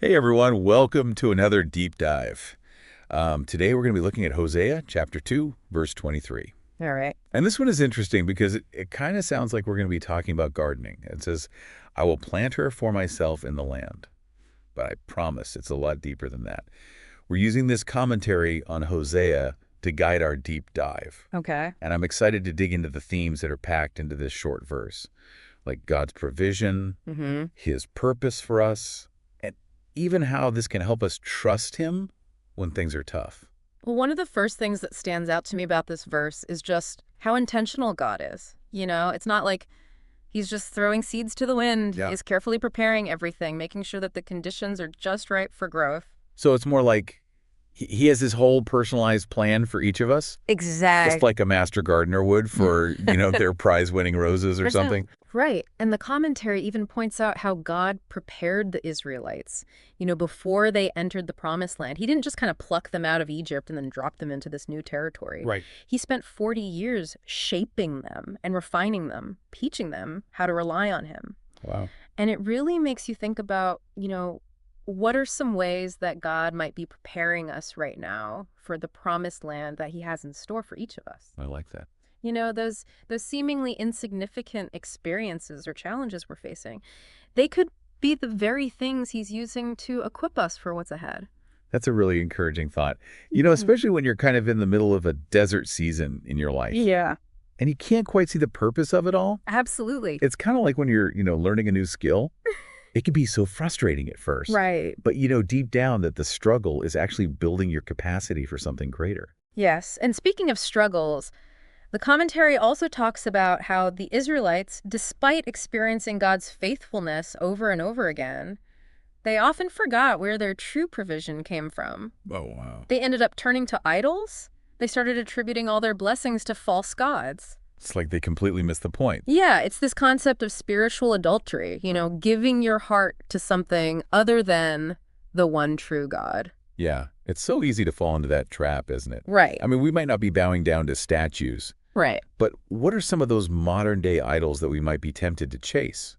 Hey everyone, welcome to another deep dive. Today we're going to be looking at Hosea chapter 2, verse 23. All right. And this one is interesting because it kind of sounds like we're going to be talking about gardening. It says, I will plant her for myself in the land. But I promise it's a lot deeper than that. We're using this commentary on Hosea to guide our deep dive. Okay. And I'm excited to dig into the themes that are packed into this short verse, like God's provision, his purpose for us, and even how this can help us trust him when things are tough. Well, one of the first things that stands out to me about this verse is just how intentional God is. It's not like he's just throwing seeds to the wind. Yeah. He's carefully preparing everything, making sure that the conditions are just right for growth. So it's more like he has his whole personalized plan for each of us, Exactly. just like a master gardener would for, their prize-winning roses or something. Right. And the commentary even points out how God prepared the Israelites, before they entered the promised land. He didn't just kind of pluck them out of Egypt and then drop them into this new territory. Right. He spent 40 years shaping them and refining them, teaching them how to rely on him. Wow. And it really makes you think about, what are some ways that God might be preparing us right now for the promised land that he has in store for each of us? I like that. Those seemingly insignificant experiences or challenges we're facing, they could be the very things he's using to equip us for what's ahead. That's a really encouraging thought. Especially when you're kind of in the middle of a desert season in your life. Yeah, And you can't quite see the purpose of it all. absolutely. It's kind of like when you're, learning a new skill. It can be so frustrating at first. Right. But deep down that the struggle is actually building your capacity for something greater. Yes. And speaking of struggles, the commentary also talks about how the Israelites, despite experiencing God's faithfulness over and over again, they often forgot where their true provision came from. Oh, wow. They ended up turning to idols. They started attributing all their blessings to false gods. It's like they completely missed the point. Yeah, it's this concept of spiritual adultery, giving your heart to something other than the one true God. Yeah. It's so easy to fall into that trap, isn't it? Right. I mean, we might not be bowing down to statues. Right. But what are some of those modern-day idols that we might be tempted to chase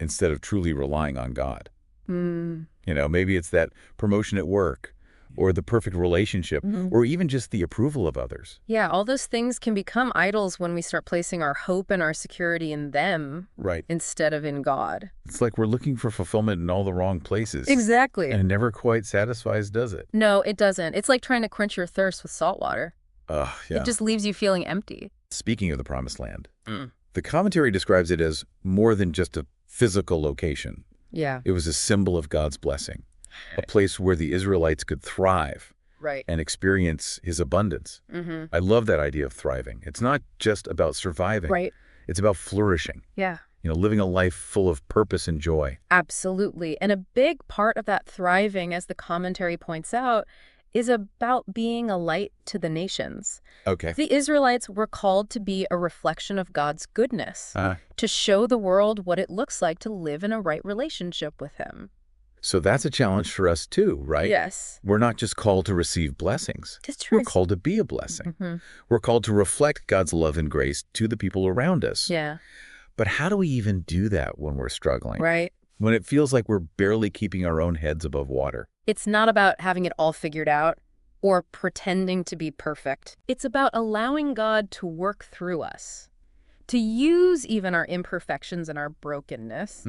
instead of truly relying on God? Maybe it's that promotion at work or the perfect relationship or even just the approval of others. Yeah, all those things can become idols when we start placing our hope and our security in them instead of in God. It's like we're looking for fulfillment in all the wrong places. Exactly. And it never quite satisfies, does it? No, it doesn't. It's like trying to quench your thirst with salt water. Yeah. It just leaves you feeling empty. Speaking of the Promised Land, the commentary describes it as more than just a physical location. Yeah. It was a symbol of God's blessing, a place where the Israelites could thrive and experience his abundance. I love that idea of thriving. It's not just about surviving. Right. It's about flourishing. Yeah. Living a life full of purpose and joy. Absolutely. And a big part of that thriving, as the commentary points out, is about being a light to the nations. Okay. The Israelites were called to be a reflection of God's goodness, to show the world what it looks like to live in a right relationship with him. So that's a challenge for us too, right? Yes. We're not just called to receive blessings. That's true. We're called to be a blessing. We're called to reflect God's love and grace to the people around us. Yeah. But how do we even do that when we're struggling? Right. When it feels like we're barely keeping our own heads above water? It's not about having it all figured out or pretending to be perfect. It's about allowing God to work through us, to use even our imperfections and our brokenness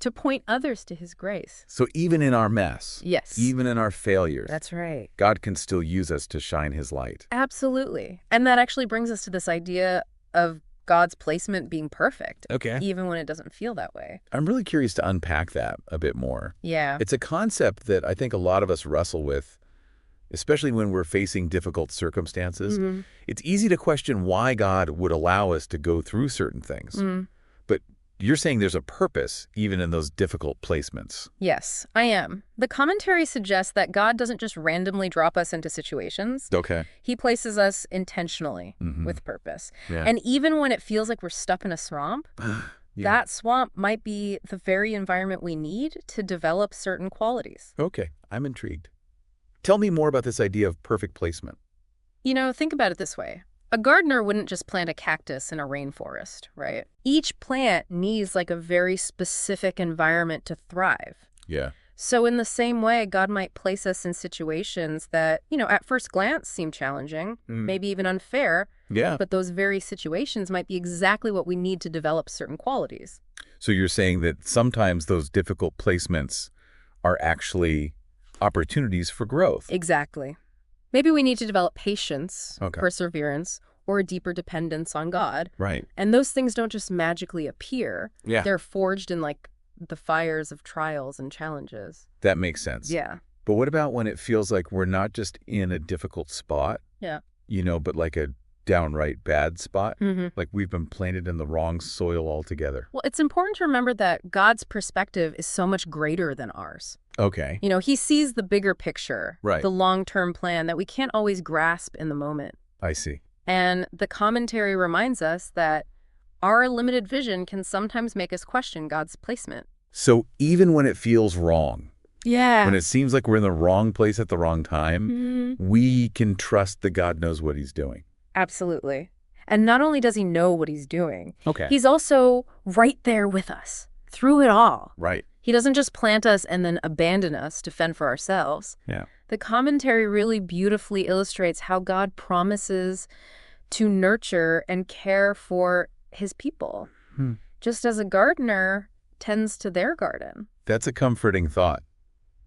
to point others to his grace. So even in our mess, Yes. even in our failures, That's right. God can still use us to shine his light. Absolutely. And that actually brings us to this idea of God's placement being perfect, Okay. even when it doesn't feel that way. I'm really curious to unpack that a bit more. Yeah. It's a concept that I think a lot of us wrestle with, especially when we're facing difficult circumstances. It's easy to question why God would allow us to go through certain things. But you're saying there's a purpose even in those difficult placements. Yes, I am. The commentary suggests that God doesn't just randomly drop us into situations. Okay. He places us intentionally with purpose. Yeah. And even when it feels like we're stuck in a swamp, that swamp might be the very environment we need to develop certain qualities. Okay. I'm intrigued. Tell me more about this idea of perfect placement. Think about it this way. A gardener wouldn't just plant a cactus in a rainforest, right? Each plant needs like a very specific environment to thrive. Yeah. So in the same way, God might place us in situations that, at first glance seem challenging, maybe even unfair, Yeah. but those very situations might be exactly what we need to develop certain qualities. So you're saying that sometimes those difficult placements are actually opportunities for growth. Exactly. Maybe we need to develop patience, Okay. perseverance, or a deeper dependence on God. Right. And those things don't just magically appear. Yeah. They're forged in the fires of trials and challenges. That makes sense. Yeah. But what about when it feels like we're not just in a difficult spot, Yeah. but like a downright bad spot? Mm-hmm. Like we've been planted in the wrong soil altogether. Well, it's important to remember that God's perspective is so much greater than ours. Okay. He sees the bigger picture, Right. the long-term plan that we can't always grasp in the moment. I see. And the commentary reminds us that our limited vision can sometimes make us question God's placement. So even when it feels wrong, Yeah. when it seems like we're in the wrong place at the wrong time, we can trust that God knows what he's doing. Absolutely. And not only does he know what he's doing, Okay. he's also right there with us through it all. Right. He doesn't just plant us and then abandon us to fend for ourselves. Yeah. The commentary really beautifully illustrates how God promises to nurture and care for his people, just as a gardener tends to their garden. That's a comforting thought.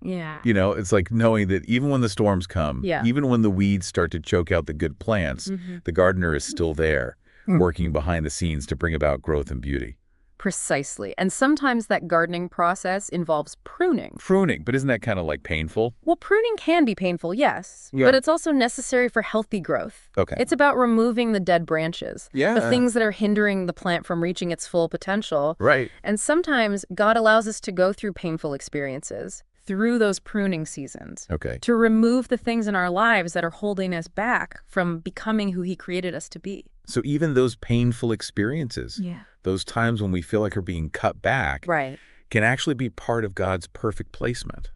Yeah. It's like knowing that even when the storms come, even when the weeds start to choke out the good plants, the gardener is still there, working behind the scenes to bring about growth and beauty. Precisely. And sometimes that gardening process involves pruning. Pruning, but isn't that kind of like painful? Well, pruning can be painful, yes, but it's also necessary for healthy growth. Okay. It's about removing the dead branches, Yeah. the things that are hindering the plant from reaching its full potential. Right. And sometimes God allows us to go through painful experiences through those pruning seasons Okay. to remove the things in our lives that are holding us back from becoming who he created us to be. So even those painful experiences, Yeah. those times when we feel like we're being cut back, Right. can actually be part of God's perfect placement.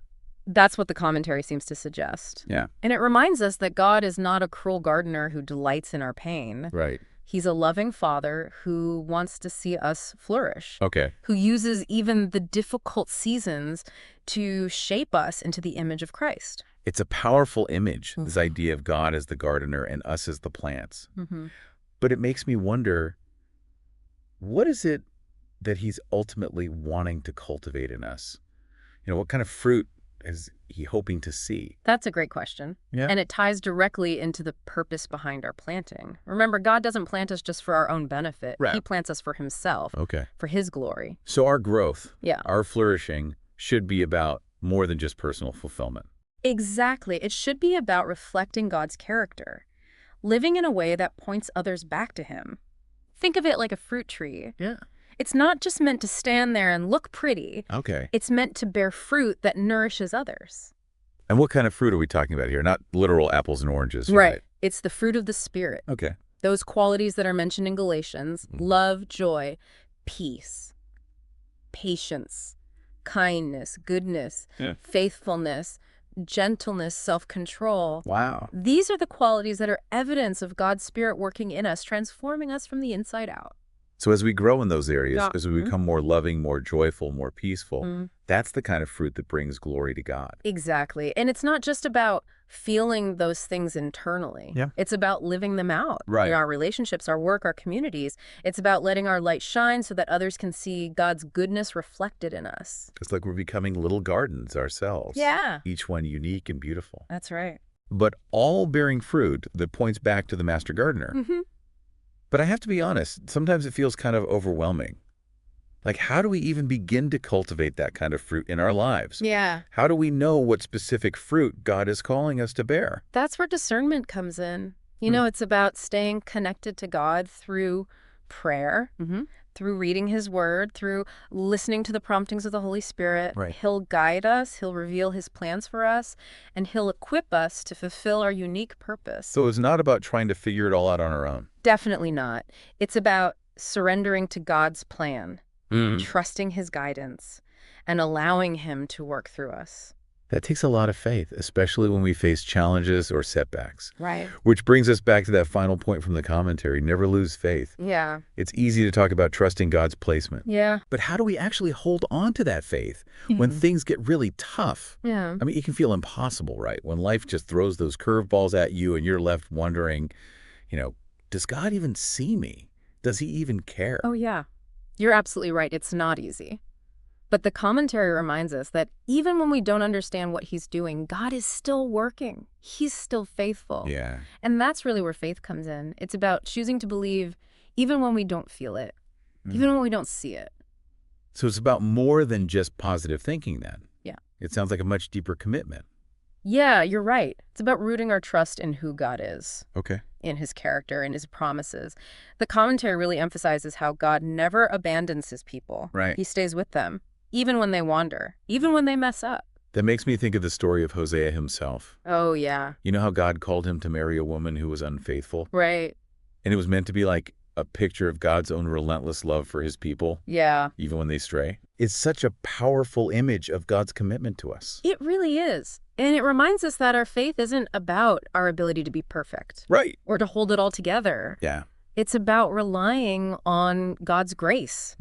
That's what the commentary seems to suggest. Yeah. And it reminds us that God is not a cruel gardener who delights in our pain. Right. He's a loving father who wants to see us flourish, Okay. who uses even the difficult seasons to shape us into the image of Christ. It's a powerful image, this idea of God as the gardener and us as the plants. But it makes me wonder, what is it that he's ultimately wanting to cultivate in us? What kind of fruit is he hoping to see? That's a great question. Yeah. And it ties directly into the purpose behind our planting. Remember, God doesn't plant us just for our own benefit. Right. He plants us for himself, Okay. for his glory. So our growth, Yeah. our flourishing should be about more than just personal fulfillment. Exactly. It should be about reflecting God's character, living in a way that points others back to him. Think of it like a fruit tree. Yeah. It's not just meant to stand there and look pretty. Okay. It's meant to bear fruit that nourishes others. And what kind of fruit are we talking about here? Not literal apples and oranges. It's the fruit of the Spirit. Okay. Those qualities that are mentioned in Galatians: love, joy, peace, patience, kindness, goodness, faithfulness, gentleness, self-control. Wow. These are the qualities that are evidence of God's Spirit working in us, transforming us from the inside out. So as we grow in those areas, Yeah. as we become more loving, more joyful, more peaceful, that's the kind of fruit that brings glory to God. Exactly. And it's not just about feeling those things internally. Yeah. It's about living them out Right. in our relationships, our work, our communities. It's about letting our light shine so that others can see God's goodness reflected in us. It's like we're becoming little gardens ourselves. Yeah. Each one unique and beautiful. That's right. But all bearing fruit that points back to the master gardener. But I have to be honest, sometimes it feels kind of overwhelming. Like, how do we even begin to cultivate that kind of fruit in our lives? Yeah. How do we know what specific fruit God is calling us to bear? That's where discernment comes in. It's about staying connected to God through prayer, through reading his word, through listening to the promptings of the Holy Spirit. Right. He'll guide us, he'll reveal his plans for us, and he'll equip us to fulfill our unique purpose. So it's not about trying to figure it all out on our own. Definitely not. It's about surrendering to God's plan, trusting his guidance, and allowing him to work through us. That takes a lot of faith, especially when we face challenges or setbacks. Right. Which brings us back to that final point from the commentary, never lose faith. Yeah. It's easy to talk about trusting God's placement. Yeah. But how do we actually hold on to that faith when things get really tough? Yeah. I mean, it can feel impossible, right? When life just throws those curveballs at you and you're left wondering, does God even see me? Does he even care? Oh, yeah. You're absolutely right. It's not easy. But the commentary reminds us that even when we don't understand what he's doing, God is still working. He's still faithful. Yeah. And that's really where faith comes in. It's about choosing to believe even when we don't feel it, even when we don't see it. So it's about more than just positive thinking then. Yeah. It sounds like a much deeper commitment. Yeah, you're right. It's about rooting our trust in who God is, Okay. in his character and his promises. The commentary really emphasizes how God never abandons his people. Right. He stays with them, even when they wander, even when they mess up. That makes me think of the story of Hosea himself. Oh, yeah. You know how God called him to marry a woman who was unfaithful? Right. And it was meant to be like a picture of God's own relentless love for his people, Yeah. even when they stray. It's such a powerful image of God's commitment to us. It really is. And it reminds us that our faith isn't about our ability to be perfect Right. or to hold it all together. Yeah. It's about relying on God's grace,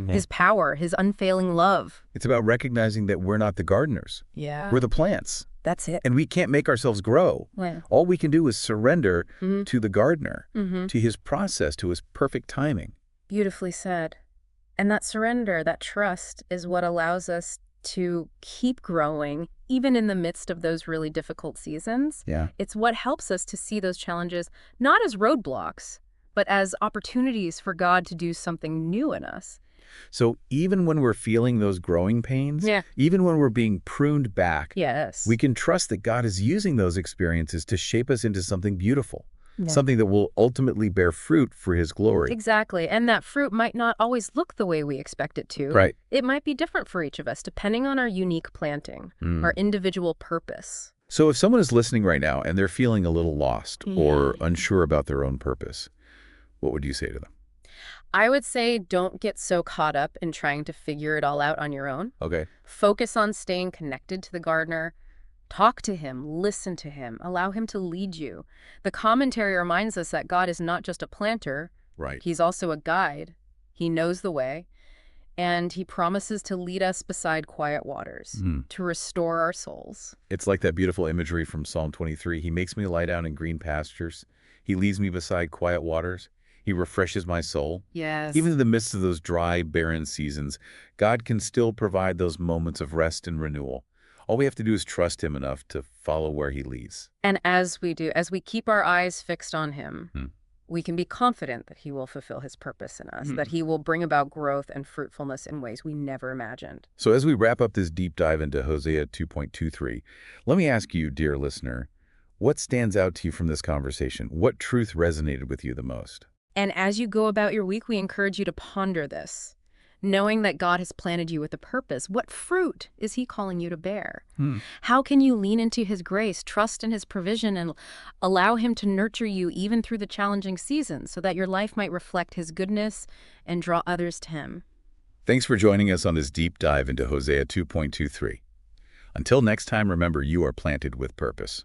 his power, his unfailing love. It's about recognizing that we're not the gardeners. Yeah. We're the plants. That's it. And we can't make ourselves grow. Yeah. All we can do is surrender to the gardener, Mm-hmm. to his process, to his perfect timing. Beautifully said. And that surrender, that trust, is what allows us to keep growing, even in the midst of those really difficult seasons. Yeah. It's what helps us to see those challenges not as roadblocks, but as opportunities for God to do something new in us. So even when we're feeling those growing pains, Yeah. even when we're being pruned back, Yes. we can trust that God is using those experiences to shape us into something beautiful, Yeah. something that will ultimately bear fruit for his glory. Exactly. And that fruit might not always look the way we expect it to. Right. It might be different for each of us, depending on our unique planting, our individual purpose. So if someone is listening right now and they're feeling a little lost or unsure about their own purpose, what would you say to them? I would say don't get so caught up in trying to figure it all out on your own. Okay. Focus on staying connected to the gardener. Talk to him, listen to him, allow him to lead you. The commentary reminds us that God is not just a planter. Right. He's also a guide. He knows the way. And he promises to lead us beside quiet waters, to restore our souls. It's like that beautiful imagery from Psalm 23. He makes me lie down in green pastures. He leads me beside quiet waters. He refreshes my soul. Yes. Even in the midst of those dry, barren seasons, God can still provide those moments of rest and renewal. All we have to do is trust him enough to follow where he leads. And as we do, as we keep our eyes fixed on him, we can be confident that he will fulfill his purpose in us, that he will bring about growth and fruitfulness in ways we never imagined. So as we wrap up this deep dive into Hosea 2.23, let me ask you, dear listener, what stands out to you from this conversation? What truth resonated with you the most? And as you go about your week, we encourage you to ponder this, knowing that God has planted you with a purpose. What fruit is he calling you to bear? How can you lean into his grace, trust in his provision, and allow him to nurture you even through the challenging seasons so that your life might reflect his goodness and draw others to him? Thanks for joining us on this deep dive into Hosea 2.23. Until next time, remember, you are planted with purpose.